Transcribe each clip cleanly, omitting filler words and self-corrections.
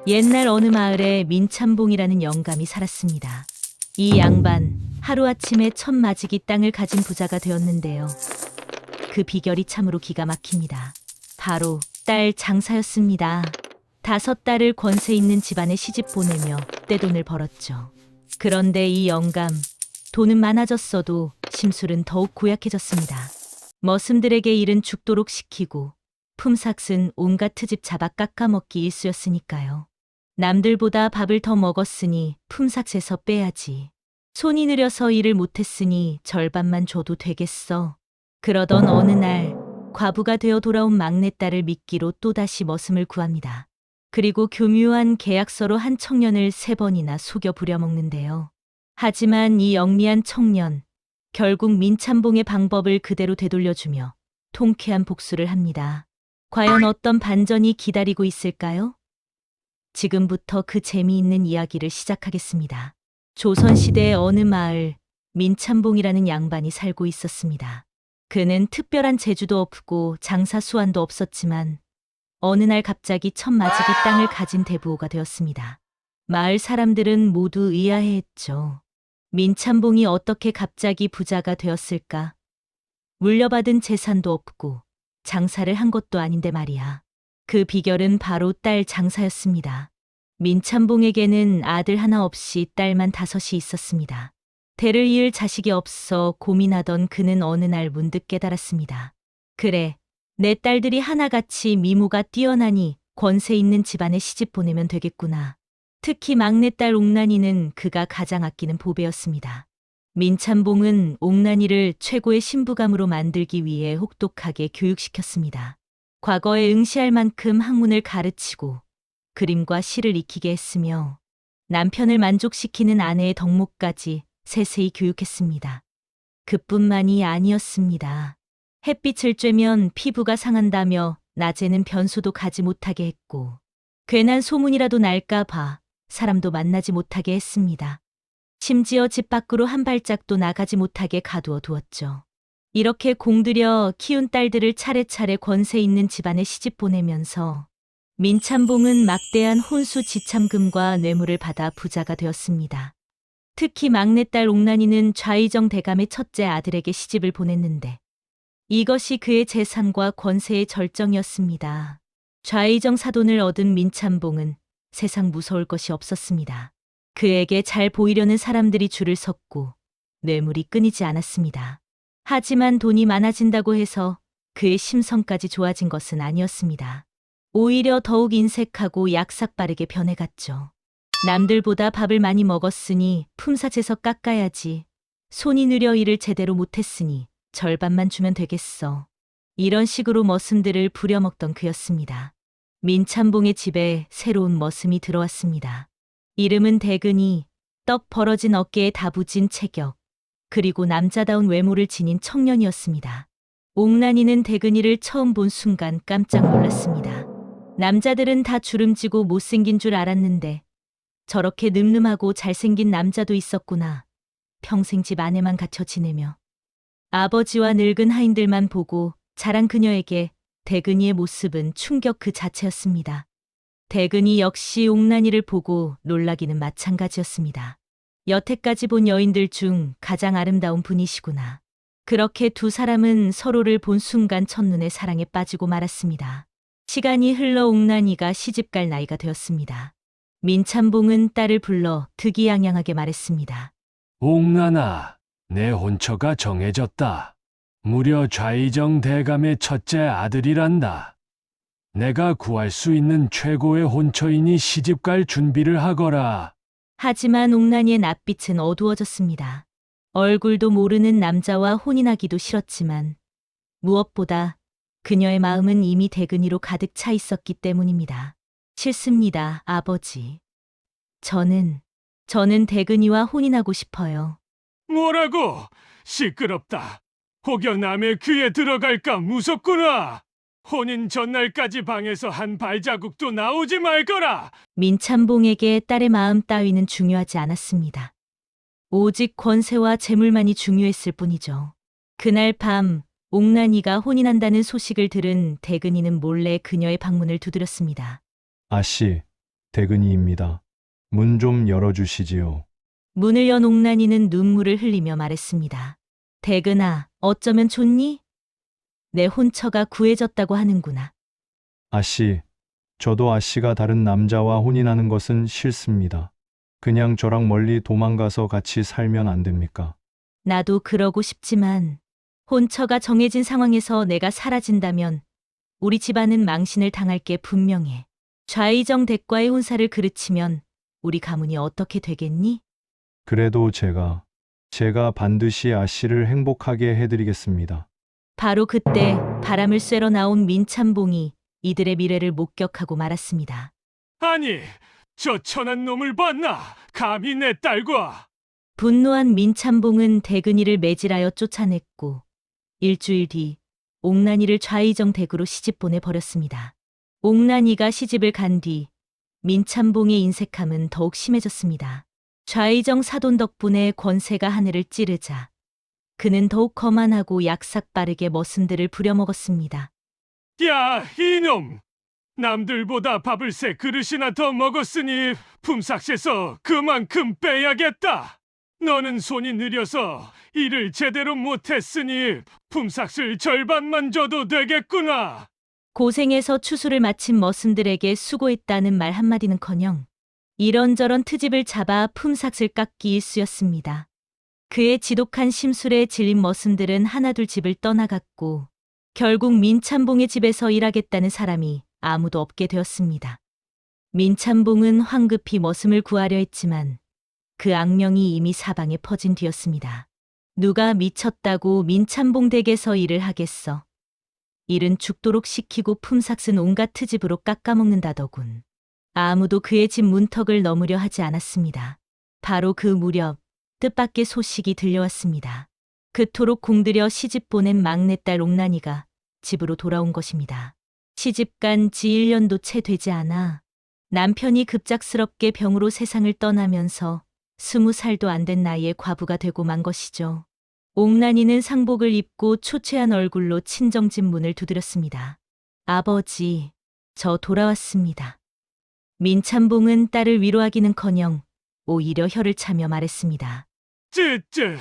옛날 어느 마을에 민참봉이라는 영감이 살았습니다. 이 양반, 하루아침에 천마지기 땅을 가진 부자가 되었는데요. 그 비결이 참으로 기가 막힙니다. 바로 딸 장사였습니다. 5딸을 권세 있는 집안에 시집 보내며 떼돈을 벌었죠. 그런데 이 영감, 돈은 많아졌어도 심술은 더욱 고약해졌습니다. 머슴들에게 일은 죽도록 시키고 품삯은 온갖 트집 잡아 깎아먹기 일쑤였으니까요. 남들보다 밥을 더 먹었으니 품삯에서 빼야지. 손이 느려서 일을 못했으니 절반만 줘도 되겠어. 그러던 어느 날 과부가 되어 돌아온 막내딸을 미끼로 또다시 머슴을 구합니다. 그리고 교묘한 계약서로 한 청년을 3번이나 속여 부려먹는데요. 하지만 이 영리한 청년, 결국 민참봉의 방법을 그대로 되돌려주며 통쾌한 복수를 합니다. 과연 어떤 반전이 기다리고 있을까요? 지금부터 그 재미있는 이야기를 시작하겠습니다. 조선시대의 어느 마을, 민참봉이라는 양반이 살고 있었습니다. 그는 특별한 재주도 없고 장사 수완도 없었지만 어느 날 갑자기 천마지기 땅을 가진 대부호가 되었습니다. 마을 사람들은 모두 의아해했죠. 민참봉이 어떻게 갑자기 부자가 되었을까? 물려받은 재산도 없고 장사를 한 것도 아닌데 말이야. 그 비결은 바로 딸 장사였습니다. 민참봉에게는 아들 하나 없이 딸만 5이 있었습니다. 대를 이을 자식이 없어 고민하던 그는 어느 날 문득 깨달았습니다. 그래, 내 딸들이 하나같이 미모가 뛰어나니 권세 있는 집안에 시집 보내면 되겠구나. 특히 막내딸 옥란이는 그가 가장 아끼는 보배였습니다. 민참봉은 옥란이를 최고의 신부감으로 만들기 위해 혹독하게 교육시켰습니다. 과거에 응시할 만큼 학문을 가르치고 그림과 시를 익히게 했으며 남편을 만족시키는 아내의 덕목까지 세세히 교육했습니다. 그뿐만이 아니었습니다. 햇빛을 쬐면 피부가 상한다며 낮에는 변소도 가지 못하게 했고 괜한 소문이라도 날까 봐 사람도 만나지 못하게 했습니다. 심지어 집 밖으로 한 발짝도 나가지 못하게 가두어 두었죠. 이렇게 공들여 키운 딸들을 차례차례 권세 있는 집안에 시집 보내면서 민참봉은 막대한 혼수 지참금과 뇌물을 받아 부자가 되었습니다. 특히 막내딸 옥란이는 좌의정 대감의 첫째 아들에게 시집을 보냈는데 이것이 그의 재산과 권세의 절정이었습니다. 좌의정 사돈을 얻은 민참봉은 세상 무서울 것이 없었습니다. 그에게 잘 보이려는 사람들이 줄을 섰고 뇌물이 끊이지 않았습니다. 하지만 돈이 많아진다고 해서 그의 심성까지 좋아진 것은 아니었습니다. 오히려 더욱 인색하고 약삭빠르게 변해갔죠. 남들보다 밥을 많이 먹었으니 품삯에서 깎아야지. 손이 느려 일을 제대로 못했으니 절반만 주면 되겠어. 이런 식으로 머슴들을 부려먹던 그였습니다. 민참봉의 집에 새로운 머슴이 들어왔습니다. 이름은 대근이, 떡 벌어진 어깨에 다부진 체격, 그리고 남자다운 외모를 지닌 청년이었습니다. 옥란이는 대근이를 처음 본 순간 깜짝 놀랐습니다. 남자들은 다 주름지고 못생긴 줄 알았는데 저렇게 늠름하고 잘생긴 남자도 있었구나. 평생 집 안에만 갇혀 지내며 아버지와 늙은 하인들만 보고 자란 그녀에게 대근이의 모습은 충격 그 자체였습니다. 대근이 역시 옥란이를 보고 놀라기는 마찬가지였습니다. 여태까지 본 여인들 중 가장 아름다운 분이시구나. 그렇게 두 사람은 서로를 본 순간 첫눈에 사랑에 빠지고 말았습니다. 시간이 흘러 옥란이가 시집갈 나이가 되었습니다. 민참봉은 딸을 불러 득이양양하게 말했습니다. 옥란아, 내 혼처가 정해졌다. 무려 좌의정 대감의 첫째 아들이란다. 내가 구할 수 있는 최고의 혼처이니 시집갈 준비를 하거라. 하지만 옥란이의 낯빛은 어두워졌습니다. 얼굴도 모르는 남자와 혼인하기도 싫었지만 무엇보다 그녀의 마음은 이미 대근이로 가득 차 있었기 때문입니다. 싫습니다, 아버지. 저는 대근이와 혼인하고 싶어요. 뭐라고? 시끄럽다. 혹여 남의 귀에 들어갈까 무섭구나. 혼인 전날까지 방에서 한 발자국도 나오지 말거라. 민참봉에게 딸의 마음 따위는 중요하지 않았습니다. 오직 권세와 재물만이 중요했을 뿐이죠. 그날 밤 옥란이가 혼인한다는 소식을 들은 대근이는 몰래 그녀의 방문을 두드렸습니다. 아씨, 대근이입니다. 문 좀 열어주시지요. 문을 연 옥난이는 눈물을 흘리며 말했습니다. 대근아, 어쩌면 좋니? 내 혼처가 구해졌다고 하는구나. 아씨, 저도 아씨가 다른 남자와 혼인하는 것은 싫습니다. 그냥 저랑 멀리 도망가서 같이 살면 안 됩니까? 나도 그러고 싶지만 혼처가 정해진 상황에서 내가 사라진다면 우리 집안은 망신을 당할 게 분명해. 좌의정 댁과의 혼사를 그르치면 우리 가문이 어떻게 되겠니? 그래도 제가 반드시 아씨를 행복하게 해드리겠습니다. 바로 그때 바람을 쐬러 나온 민참봉이 이들의 미래를 목격하고 말았습니다. 아니, 저 천한 놈을 봤나? 감히 내 딸과. 분노한 민참봉은 대근이를 매질하여 쫓아냈고 일주일 뒤 옥난이를 좌의정 댁으로 시집 보내버렸습니다. 옥난이가 시집을 간 뒤 민참봉의 인색함은 더욱 심해졌습니다. 좌의정 사돈 덕분에 권세가 하늘을 찌르자 그는 더욱 거만하고 약삭빠르게 머슴들을 부려먹었습니다. 야, 이놈! 남들보다 밥을 세 그릇이나 더 먹었으니 품삯에서 그만큼 빼야겠다. 너는 손이 느려서 일을 제대로 못했으니 품삯을 절반만 줘도 되겠구나. 고생해서 추수를 마친 머슴들에게 수고했다는 말 한마디는커녕 이런저런 트집을 잡아 품삯을 깎기 일쑤였습니다. 그의 지독한 심술에 질린 머슴들은 하나둘 집을 떠나갔고 결국 민참봉의 집에서 일하겠다는 사람이 아무도 없게 되었습니다. 민참봉은 황급히 머슴을 구하려 했지만 그 악명이 이미 사방에 퍼진 뒤였습니다. 누가 미쳤다고 민참봉 댁에서 일을 하겠어. 일은 죽도록 시키고 품삯은 온갖 트집으로 깎아먹는다더군. 아무도 그의 집 문턱을 넘으려 하지 않았습니다. 바로 그 무렵 뜻밖의 소식이 들려왔습니다. 그토록 공들여 시집 보낸 막내딸 옥난이가 집으로 돌아온 것입니다. 시집간 지 1년도 채 되지 않아 남편이 급작스럽게 병으로 세상을 떠나면서 20살도 안 된 나이에 과부가 되고 만 것이죠. 옥난이는 상복을 입고 초췌한 얼굴로 친정집 문을 두드렸습니다. 아버지, 저 돌아왔습니다. 민참봉은 딸을 위로하기는커녕 오히려 혀를 차며 말했습니다. 쯔쯔,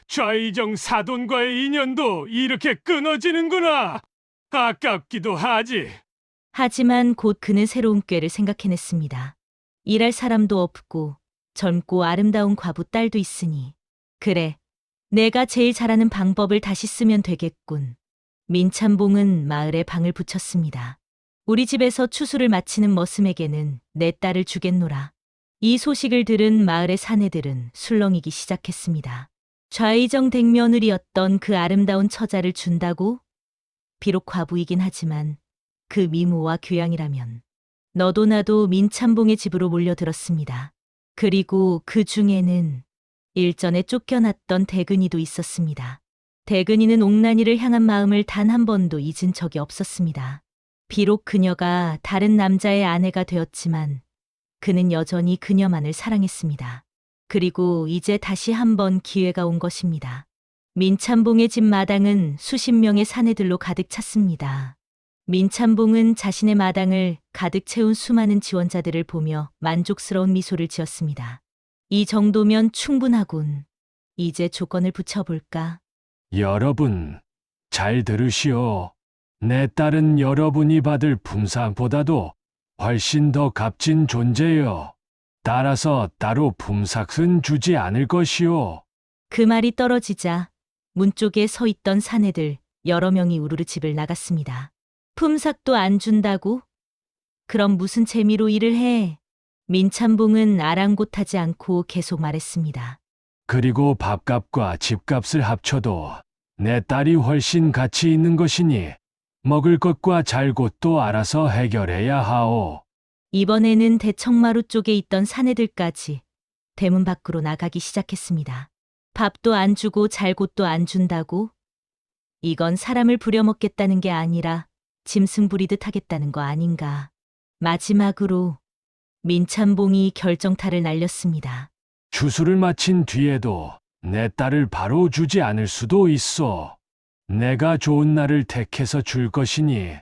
좌의정 사돈과의 인연도 이렇게 끊어지는구나. 아깝기도 하지. 하지만 곧 그는 새로운 꾀를 생각해냈습니다. 일할 사람도 없고 젊고 아름다운 과부 딸도 있으니 그래, 내가 제일 잘하는 방법을 다시 쓰면 되겠군. 민참봉은 마을에 방을 붙였습니다. 우리 집에서 추수를 마치는 머슴에게는 내 딸을 주겠노라. 이 소식을 들은 마을의 사내들은 술렁이기 시작했습니다. 좌의정 댁 며느리였던 그 아름다운 처자를 준다고? 비록 과부이긴 하지만 그 미모와 교양이라면 너도 나도 민참봉의 집으로 몰려들었습니다. 그리고 그 중에는 일전에 쫓겨났던 대근이도 있었습니다. 대근이는 옥난이를 향한 마음을 단 한 번도 잊은 적이 없었습니다. 비록 그녀가 다른 남자의 아내가 되었지만 그는 여전히 그녀만을 사랑했습니다. 그리고 이제 다시 한번 기회가 온 것입니다. 민참봉의 집 마당은 수십 명의 사내들로 가득 찼습니다. 민참봉은 자신의 마당을 가득 채운 수많은 지원자들을 보며 만족스러운 미소를 지었습니다. 이 정도면 충분하군. 이제 조건을 붙여볼까? 여러분, 잘 들으시오. 내 딸은 여러분이 받을 품삯보다도 훨씬 더 값진 존재요. 따라서 따로 품삯은 주지 않을 것이오. 그 말이 떨어지자 문 쪽에 서 있던 사내들 여러 명이 우르르 집을 나갔습니다. 품삯도 안 준다고? 그럼 무슨 재미로 일을 해? 민참봉은 아랑곳하지 않고 계속 말했습니다. 그리고 밥값과 집값을 합쳐도 내 딸이 훨씬 가치 있는 것이니 먹을 것과 잘 곳도 알아서 해결해야 하오. 이번에는 대청마루 쪽에 있던 사내들까지 대문 밖으로 나가기 시작했습니다. 밥도 안 주고 잘 곳도 안 준다고? 이건 사람을 부려먹겠다는 게 아니라 짐승 부리듯 하겠다는 거 아닌가. 마지막으로 민참봉이 결정타를 날렸습니다. 추수를 마친 뒤에도 내 딸을 바로 주지 않을 수도 있어. 내가 좋은 날을 택해서 줄 것이니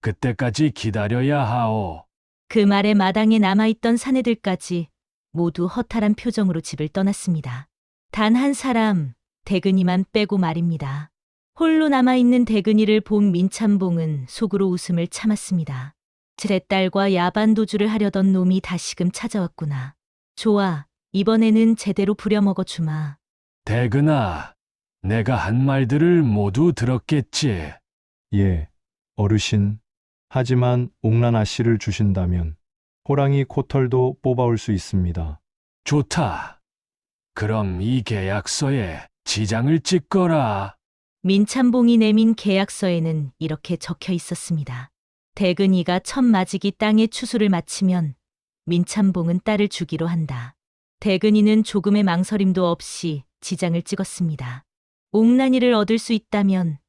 그때까지 기다려야 하오. 그 말에 마당에 남아있던 사내들까지 모두 허탈한 표정으로 집을 떠났습니다. 단 한 사람, 대근이만 빼고 말입니다. 홀로 남아있는 대근이를 본 민참봉은 속으로 웃음을 참았습니다. 제 딸과 야반 도주를 하려던 놈이 다시금 찾아왔구나. 좋아, 이번에는 제대로 부려먹어 주마. 대근아, 내가 한 말들을 모두 들었겠지. 예, 어르신. 하지만 옥란 아씨를 주신다면 호랑이 코털도 뽑아올 수 있습니다. 좋다. 그럼 이 계약서에 지장을 찍거라. 민참봉이 내민 계약서에는 이렇게 적혀 있었습니다. 대근이가 첫 맞이기 땅의 추수를 마치면 민참봉은 딸을 주기로 한다. 대근이는 조금의 망설임도 없이 지장을 찍었습니다. 옥란이를 얻을 수 있다면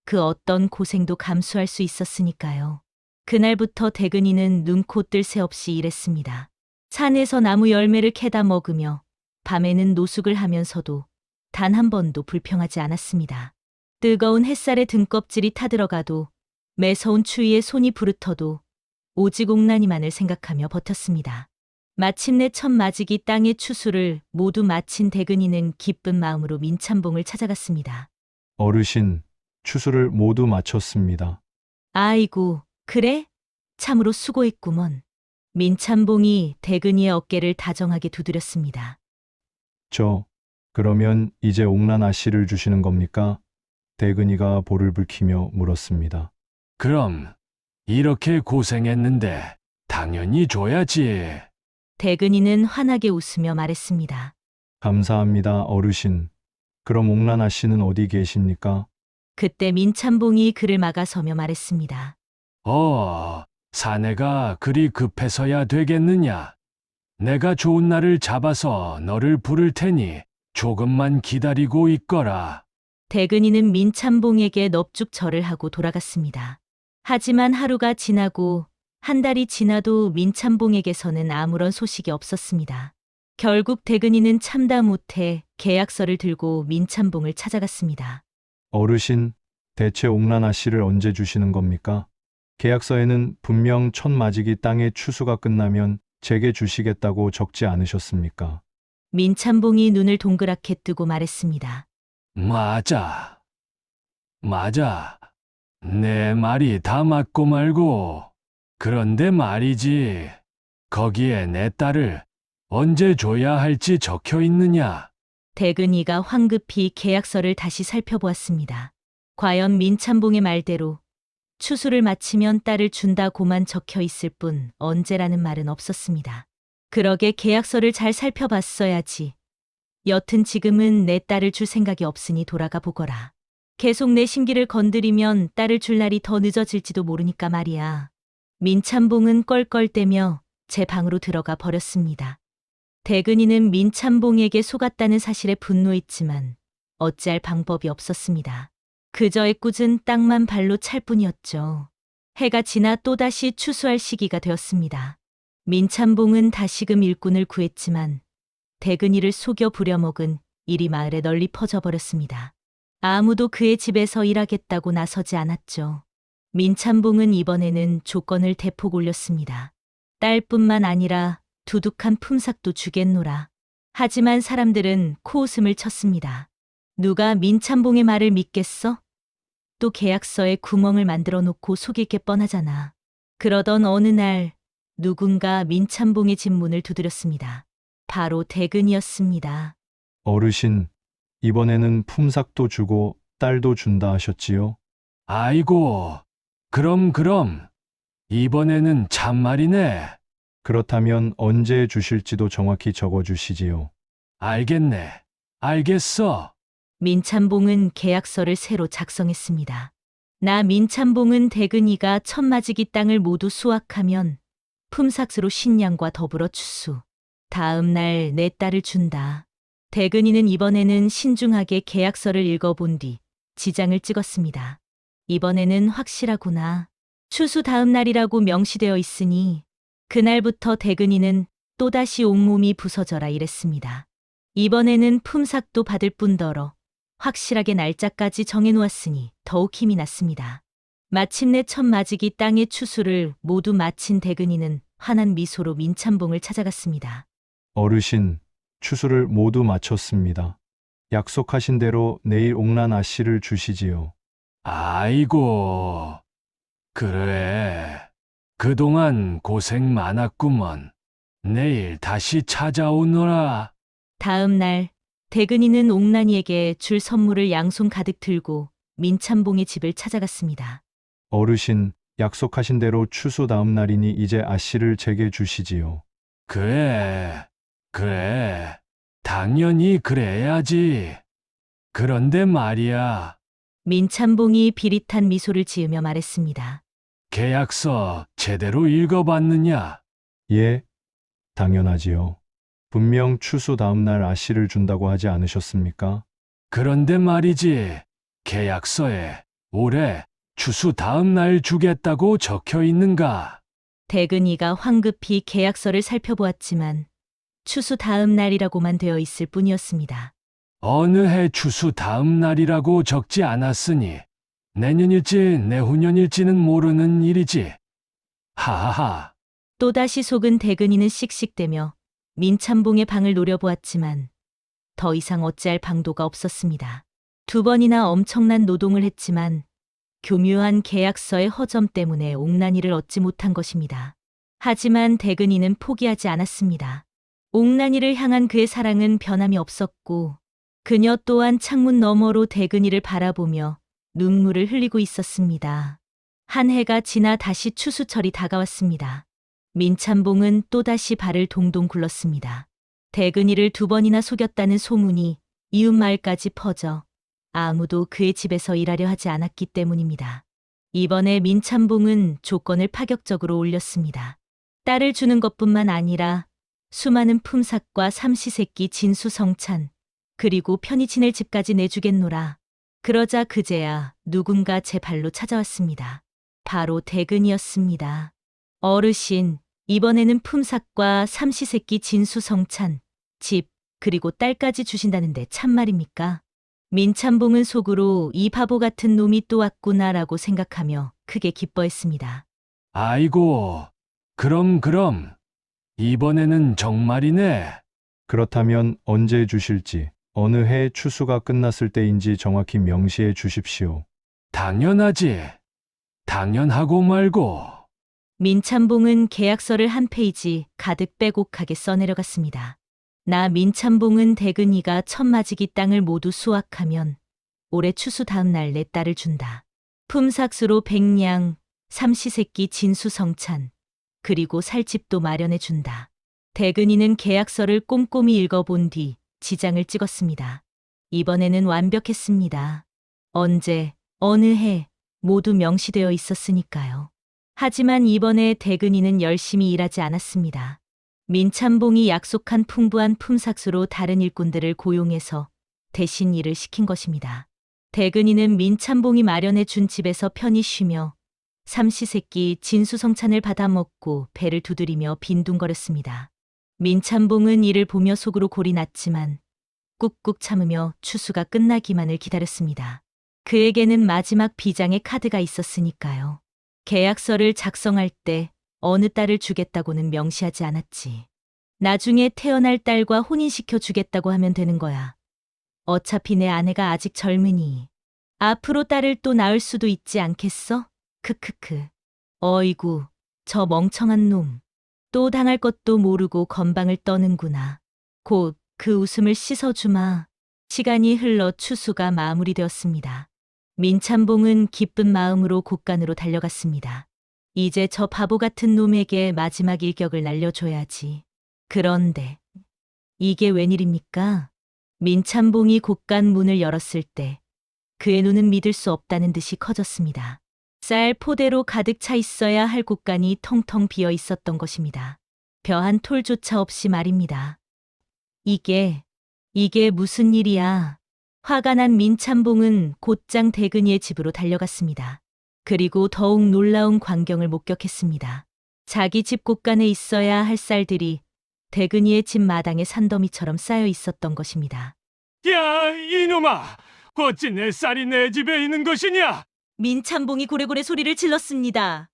그 어떤 고생도 감수할 수 있었으니까요. 그날부터 대근이는 눈코 뜰 새 없이 일했습니다. 산에서 나무 열매를 캐다 먹으며 밤에는 노숙을 하면서도 단 한 번도 불평하지 않았습니다. 뜨거운 햇살에 등껍질이 타들어가도 매서운 추위에 손이 부르터도 오직 옥란이만을 생각하며 버텼습니다. 마침내 첫 맞이기 땅의 추수를 모두 마친 대근이는 기쁜 마음으로 민참봉을 찾아갔습니다. 어르신, 추수를 모두 마쳤습니다. 아이고, 그래? 참으로 수고했구먼. 민참봉이 대근이의 어깨를 다정하게 두드렸습니다. 그러면 이제 옥란 아씨를 주시는 겁니까? 대근이가 볼을 붉히며 물었습니다. 그럼 이렇게 고생했는데 당연히 줘야지. 대근이는 환하게 웃으며 말했습니다. 감사합니다, 어르신. 그럼 옥란 아씨는 어디 계십니까? 그때 민참봉이 그를 막아서며 말했습니다. 사내가 그리 급해서야 되겠느냐. 내가 좋은 날을 잡아서 너를 부를 테니 조금만 기다리고 있거라. 대근이는 민참봉에게 넙죽 절을 하고 돌아갔습니다. 하지만 하루가 지나고 한 달이 지나도 민참봉에게서는 아무런 소식이 없었습니다. 결국 대근이는 참다 못해 계약서를 들고 민참봉을 찾아갔습니다. 어르신, 대체 옥란 아씨를 언제 주시는 겁니까? 계약서에는 분명 첫 맞이기 땅의 추수가 끝나면 제게 주시겠다고 적지 않으셨습니까? 민참봉이 눈을 동그랗게 뜨고 말했습니다. 맞아. 내 말이 다 맞고 말고. 그런데 말이지. 거기에 내 딸을 언제 줘야 할지 적혀 있느냐? 대근이가 황급히 계약서를 다시 살펴보았습니다. 과연 민참봉의 말대로 추수를 마치면 딸을 준다고만 적혀 있을 뿐 언제라는 말은 없었습니다. 그러게 계약서를 잘 살펴봤어야지. 여튼 지금은 내 딸을 줄 생각이 없으니 돌아가 보거라. 계속 내 심기를 건드리면 딸을 줄 날이 더 늦어질지도 모르니까 말이야. 민참봉은 껄껄대며 제 방으로 들어가 버렸습니다. 대근이는 민참봉에게 속았다는 사실에 분노했지만 어찌할 방법이 없었습니다. 그저 애꿎은 땅만 발로 찰 뿐이었죠. 해가 지나 또다시 추수할 시기가 되었습니다. 민참봉은 다시금 일꾼을 구했지만 대근이를 속여 부려먹은 일이 마을에 널리 퍼져버렸습니다. 아무도 그의 집에서 일하겠다고 나서지 않았죠. 민참봉은 이번에는 조건을 대폭 올렸습니다. 딸뿐만 아니라 두둑한 품삯도 주겠노라. 하지만 사람들은 코웃음을 쳤습니다. 누가 민참봉의 말을 믿겠어? 또 계약서에 구멍을 만들어 놓고 속일 게 뻔하잖아. 그러던 어느 날 누군가 민참봉의 집 문을 두드렸습니다. 바로 대근이었습니다. 어르신, 이번에는 품삯도 주고 딸도 준다 하셨지요? 아이고, 그럼. 이번에는 참말이네. 그렇다면 언제 주실지도 정확히 적어 주시지요. 알겠네. 알겠어. 민참봉은 계약서를 새로 작성했습니다. 나 민참봉은 대근이가 첫 맞이기 땅을 모두 수확하면 품삯으로 신량과 더불어 추수. 다음 날 내 딸을 준다. 대근이는 이번에는 신중하게 계약서를 읽어본 뒤 지장을 찍었습니다. 이번에는 확실하구나. 추수 다음 날이라고 명시되어 있으니 그날부터 대근이는 또다시 온몸이 부서져라 일했습니다. 이번에는 품삯도 받을 뿐더러 확실하게 날짜까지 정해놓았으니 더욱 힘이 났습니다. 마침내 첫 맞이기 땅의 추수를 모두 마친 대근이는 환한 미소로 민참봉을 찾아갔습니다. 어르신, 추수를 모두 마쳤습니다. 약속하신 대로 내일 옥란 아씨를 주시지요. 아이고, 그래. 그동안 고생 많았구먼. 내일 다시 찾아오너라. 다음 날 대근이는 옥란이에게 줄 선물을 양손 가득 들고 민참봉의 집을 찾아갔습니다. 어르신, 약속하신 대로 추수 다음 날이니 이제 아씨를 제게 주시지요. 그래, 그래. 당연히 그래야지. 그런데 말이야, 민참봉이 비릿한 미소를 지으며 말했습니다. 계약서 제대로 읽어봤느냐? 예, 당연하지요. 분명 추수 다음 날 아씨를 준다고 하지 않으셨습니까? 그런데 말이지, 계약서에 올해 추수 다음 날 주겠다고 적혀 있는가? 대근이가 황급히 계약서를 살펴보았지만 추수 다음 날이라고만 되어 있을 뿐이었습니다. 어느 해 추수 다음 날이라고 적지 않았으니 내년일지 내후년일지는 모르는 일이지. 하하하. 또다시 속은 대근이는 씩씩대며 민참봉의 방을 노려보았지만 더 이상 어찌할 방도가 없었습니다. 2번이나 엄청난 노동을 했지만 교묘한 계약서의 허점 때문에 옥란이를 얻지 못한 것입니다. 하지만 대근이는 포기하지 않았습니다. 옥란이를 향한 그의 사랑은 변함이 없었고 그녀 또한 창문 너머로 대근이를 바라보며 눈물을 흘리고 있었습니다. 한 해가 지나 다시 추수철이 다가왔습니다. 민참봉은 또다시 발을 동동 굴렀습니다. 대근이를 2번이나 속였다는 소문이 이웃마을까지 퍼져 아무도 그의 집에서 일하려 하지 않았기 때문입니다. 이번에 민참봉은 조건을 파격적으로 올렸습니다. 딸을 주는 것뿐만 아니라 수많은 품삯과 삼시세끼 진수성찬, 그리고 편히 지낼 집까지 내주겠노라. 그러자 그제야 누군가 제 발로 찾아왔습니다. 바로 대근이었습니다. 어르신, 이번에는 품삯과 삼시세끼 진수성찬, 집, 그리고 딸까지 주신다는데 참말입니까? 민참봉은 속으로 이 바보 같은 놈이 또 왔구나라고 생각하며 크게 기뻐했습니다. 아이고, 그럼. 이번에는 정말이네. 그렇다면 언제 주실지, 어느 해 추수가 끝났을 때인지 정확히 명시해 주십시오. 당연하지. 당연하고 말고. 민참봉은 계약서를 한 페이지 가득 빼곡하게 써내려갔습니다. 나 민참봉은 대근이가 천마지기 땅을 모두 수확하면 올해 추수 다음 날 내 딸을 준다. 품삯으로 백냥, 삼시세끼 진수성찬, 그리고 살 집도 마련해 준다. 대근이는 계약서를 꼼꼼히 읽어본 뒤 지장을 찍었습니다. 이번에는 완벽했습니다. 언제, 어느 해 모두 명시되어 있었으니까요. 하지만 이번에 대근이는 열심히 일하지 않았습니다. 민참봉이 약속한 풍부한 품삯으로 다른 일꾼들을 고용해서 대신 일을 시킨 것입니다. 대근이는 민참봉이 마련해 준 집에서 편히 쉬며 삼시세끼 진수성찬을 받아 먹고 배를 두드리며 빈둥거렸습니다. 민참봉은 이를 보며 속으로 골이 났지만 꾹꾹 참으며 추수가 끝나기만을 기다렸습니다. 그에게는 마지막 비장의 카드가 있었으니까요. 계약서를 작성할 때 어느 딸을 주겠다고는 명시하지 않았지. 나중에 태어날 딸과 혼인시켜 주겠다고 하면 되는 거야. 어차피 내 아내가 아직 젊으니 앞으로 딸을 또 낳을 수도 있지 않겠어? 크크크. 어이구, 저 멍청한 놈. 또 당할 것도 모르고 건방을 떠는구나. 곧 그 웃음을 씻어주마. 시간이 흘러 추수가 마무리되었습니다. 민참봉은 기쁜 마음으로 곳간으로 달려갔습니다. 이제 저 바보 같은 놈에게 마지막 일격을 날려줘야지. 그런데 이게 웬일입니까? 민참봉이 곳간 문을 열었을 때 그의 눈은 믿을 수 없다는 듯이 커졌습니다. 쌀 포대로 가득 차 있어야 할 곳간이 텅텅 비어 있었던 것입니다. 벼 한 톨조차 없이 말입니다. 이게 무슨 일이야? 화가 난 민참봉은 곧장 대근이의 집으로 달려갔습니다. 그리고 더욱 놀라운 광경을 목격했습니다. 자기 집 곳간에 있어야 할 쌀들이 대근이의 집 마당에 산더미처럼 쌓여 있었던 것입니다. 야, 이놈아! 어찌 내 쌀이 내 집에 있는 것이냐? 민참봉이 고래고래 소리를 질렀습니다.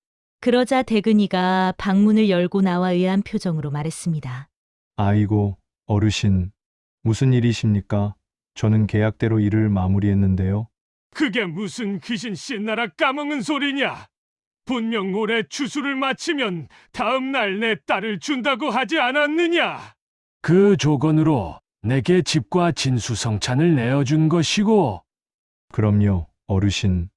그러자 대근이가 방문을 열고 나와 의아한 표정으로 말했습니다. 아이고, 어르신. 무슨 일이십니까? 저는 계약대로 일을 마무리했는데요. 그게 무슨 귀신 씨나라 까먹은 소리냐? 분명 올해 추수를 마치면 다음 날 내 딸을 준다고 하지 않았느냐? 그 조건으로 내게 집과 진수성찬을 내어준 것이고. 그럼요, 어르신.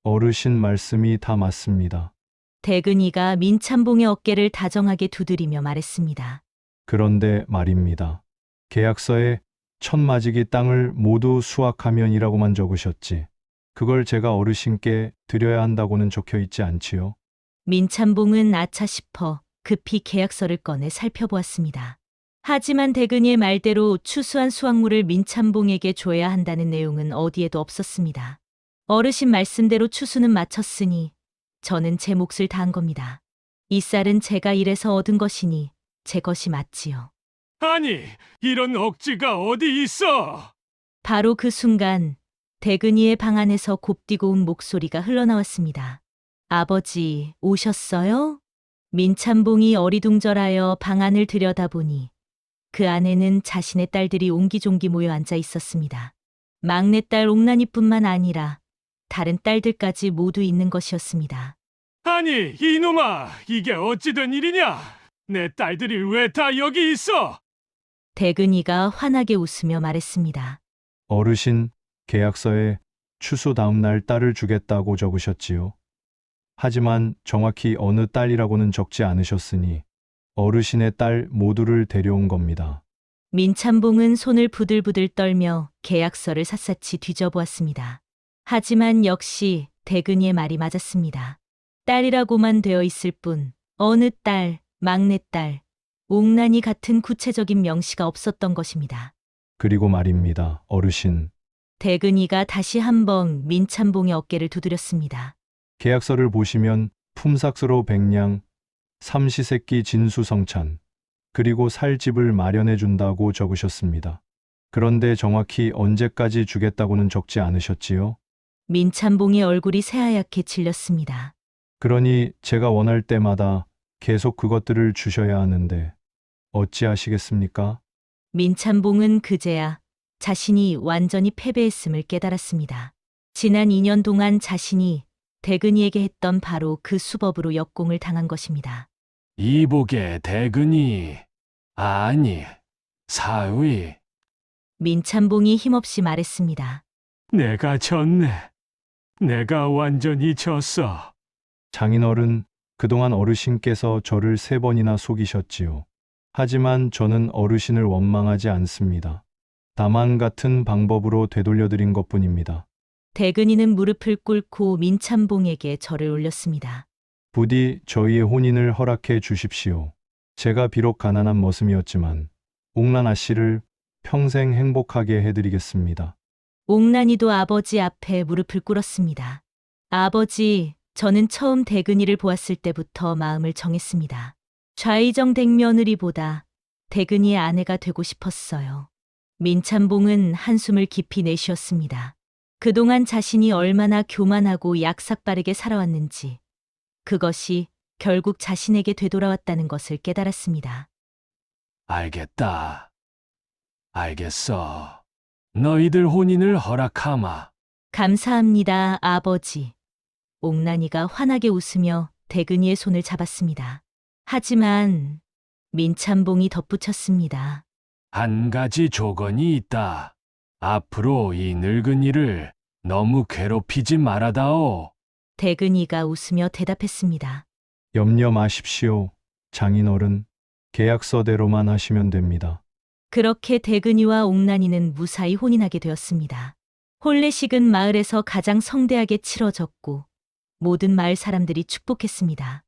어르신 말씀이 다 맞습니다. 대근이가 민찬봉의 어깨를 다정하게 두드리며 말했습니다. 그런데 말입니다. 계약서에 천마지기 땅을 모두 수확하면이라고만 적으셨지. 그걸 제가 어르신께 드려야 한다고는 적혀 있지 않지요? 민찬봉은 아차 싶어 급히 계약서를 꺼내 살펴보았습니다. 하지만 대근이의 말대로 추수한 수확물을 민찬봉에게 줘야 한다는 내용은 어디에도 없었습니다. 어르신 말씀대로 추수는 마쳤으니 저는 제 몫을 다한 겁니다. 이 쌀은 제가 일해서 얻은 것이니 제 것이 맞지요. 아니, 이런 억지가 어디 있어? 바로 그 순간 대근이의 방 안에서 곱디고운 목소리가 흘러나왔습니다. 아버지, 오셨어요? 민찬봉이 어리둥절하여 방 안을 들여다보니 그 안에는 자신의 딸들이 옹기종기 모여 앉아 있었습니다. 막내딸 옥란이뿐만 아니라 다른 딸들까지 모두 있는 것이었습니다. 아니, 이놈아, 이게 어찌된 일이냐? 내 딸들이 왜 다 여기 있어? 대근이가 환하게 웃으며 말했습니다. 어르신, 계약서에 추수 다음 날 딸을 주겠다고 적으셨지요. 하지만 정확히 어느 딸이라고는 적지 않으셨으니 어르신의 딸 모두를 데려온 겁니다. 민찬봉은 손을 부들부들 떨며 계약서를 샅샅이 뒤져보았습니다. 하지만 역시 대근이의 말이 맞았습니다. 딸이라고만 되어 있을 뿐 어느 딸, 막내딸, 옥란이 같은 구체적인 명시가 없었던 것입니다. 그리고 말입니다, 어르신. 대근이가 다시 한번 민찬봉의 어깨를 두드렸습니다. 계약서를 보시면 품삯으로 백냥, 삼시세끼 진수성찬, 그리고 살 집을 마련해 준다고 적으셨습니다. 그런데 정확히 언제까지 주겠다고는 적지 않으셨지요? 민찬봉의 얼굴이 새하얗게 질렸습니다. 그러니 제가 원할 때마다 계속 그것들을 주셔야 하는데 어찌하시겠습니까? 민찬봉은 그제야 자신이 완전히 패배했음을 깨달았습니다. 지난 2년 동안 자신이 대근이에게 했던 바로 그 수법으로 역공을 당한 것입니다. 이복의 대근이, 아니, 사위. 민찬봉이 힘없이 말했습니다. 내가 졌네. 내가 완전히 졌어. 장인어른, 그동안 어르신께서 저를 3번이나 속이셨지요. 하지만 저는 어르신을 원망하지 않습니다. 다만 같은 방법으로 되돌려드린 것뿐입니다. 대근이는 무릎을 꿇고 민찬봉에게 절을 올렸습니다. 부디 저희의 혼인을 허락해 주십시오. 제가 비록 가난한 머슴이었지만 옥란아 씨를 평생 행복하게 해드리겠습니다. 옥란이도 아버지 앞에 무릎을 꿇었습니다. 아버지, 저는 처음 대근이를 보았을 때부터 마음을 정했습니다. 좌의정댁 며느리보다 대근이의 아내가 되고 싶었어요. 민찬봉은 한숨을 깊이 내쉬었습니다. 그동안 자신이 얼마나 교만하고 약삭빠르게 살아왔는지, 그것이 결국 자신에게 되돌아왔다는 것을 깨달았습니다. 알겠다. 알겠어. 너희들 혼인을 허락하마. 감사합니다, 아버지. 옥란이가 환하게 웃으며 대근이의 손을 잡았습니다. 하지만 민찬봉이 덧붙였습니다. 한 가지 조건이 있다. 앞으로 이 늙은이를 너무 괴롭히지 말아다오. 대근이가 웃으며 대답했습니다. 염려 마십시오. 장인어른, 계약서대로만 하시면 됩니다. 그렇게 대근이와 옥란이는 무사히 혼인하게 되었습니다. 혼례식은 마을에서 가장 성대하게 치러졌고 모든 마을 사람들이 축복했습니다.